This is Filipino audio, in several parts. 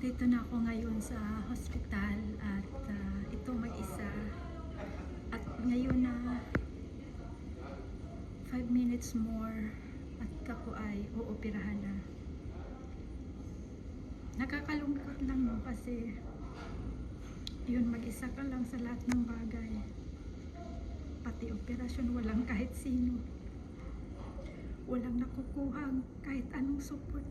Dito na ako ngayon sa hospital at ito mag-isa. At ngayon na 5 minutes more at ako ay uoperahan na. Nakakalungkot lang no kasi yun, mag-isa ka lang sa lahat ng bagay. Pati operasyon, walang kahit sino. Walang nakukuhang kahit anong support.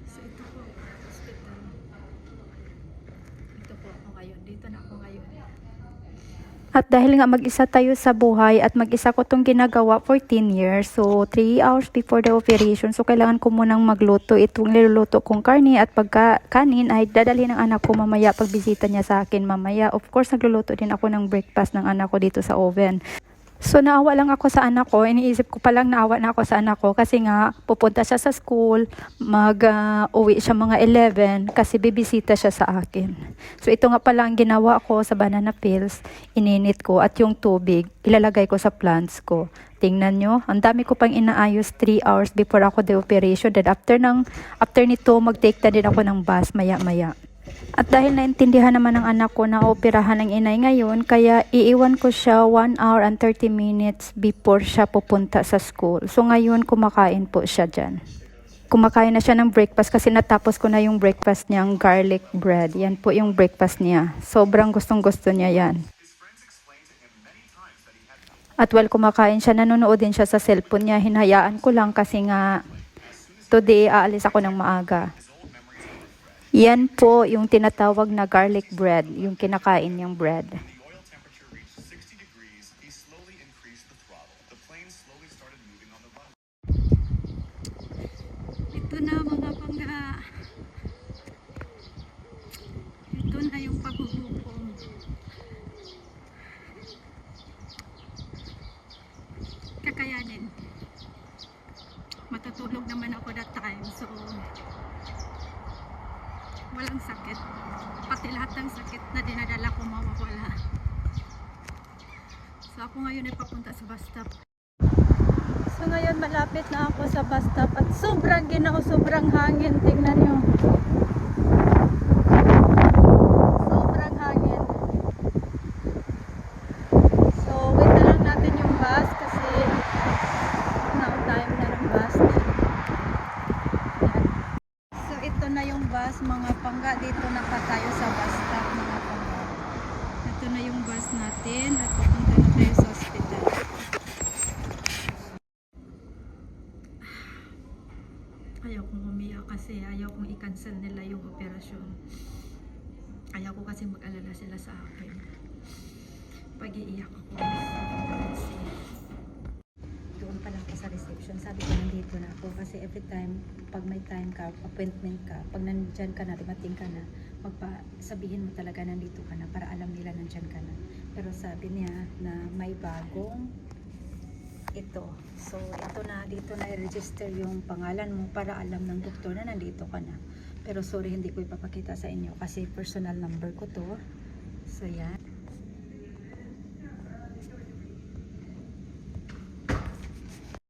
So ito po, hospital. Ito po ako ngayon. Dito na ako ngayon. At dahil nga mag-isa tayo sa buhay at mag-isa ko itong ginagawa for 10 years. So, 3 hours before the operation. So, kailangan ko munang magluto. Itong niluluto kong karne at pagka kanin ay dadalhin ng anak ko mamaya pag bisita niya sa akin mamaya. Of course, nagluluto din ako ng breakfast ng anak ko dito sa oven. So, naawa lang ako sa anak ko. Iniisip ko palang naawa na ako sa anak ko kasi nga pupunta siya sa school, uwi siya mga 11 kasi bibisita siya sa akin. So, ito nga pala ang ginawa ko sa banana peels. Ininit ko at yung tubig, ilalagay ko sa plants ko. Tingnan nyo, ang dami ko pang inaayos 3 hours before ako the operation. Then after nito, mag-take na din ako ng bus maya-maya. At dahil naintindihan naman ng anak ko na operahan ng inay ngayon, kaya iiwan ko siya 1 hour and 30 minutes before siya pupunta sa school. So ngayon kumakain po siya dyan. Kumakain na siya ng breakfast kasi natapos ko na yung breakfast niyang garlic bread. Yan po yung breakfast niya. Sobrang gustong-gusto niya yan. At while kumakain siya, nanonood din siya sa cellphone niya. Hinayaan ko lang kasi nga today aalis ako ng maaga. Yan po yung tinatawag na garlic bread, yung kinakain niyang bread. Ito na mga pangga. Ito na yung paghuhukom. Kakayanin. Matutulog naman ako that time. So, walang sakit. Pati lahat ng sakit na dinadala ko mawawala. So, ako ngayon ay papunta sa bus stop. So, ngayon malapit na ako sa bus stop at sobrang ginaw, sobrang hangin. Tingnan nyo. Sobrang hangin. So, wait na lang natin yung bus kasi now time na ng bus. So, ito na yung bus mga pangga. Dito na pa tayo sa bus stop mga pangga. Ito na yung bus natin at pupunta na tayo sa hospital. Ayaw kong umiyak kasi ayaw kong i-cancel nila yung operasyon. Ayaw ko kasi mag-alala sila sa akin. Pag-iiyak ako kasi doon pa lang ako sa reception. Sabi ko nandito na ako kasi every time pag may time ka, appointment ka, pag nandyan ka na, dumating ka na, sabihin mo talaga nandito ka na para alam nila nandyan ka na. Pero sabi niya na may bagong ito. So, ito na, dito na i-register yung pangalan mo para alam ng doktor na nandito ka na. Pero sorry, hindi ko ipapakita sa inyo kasi personal number ko to. So, yan.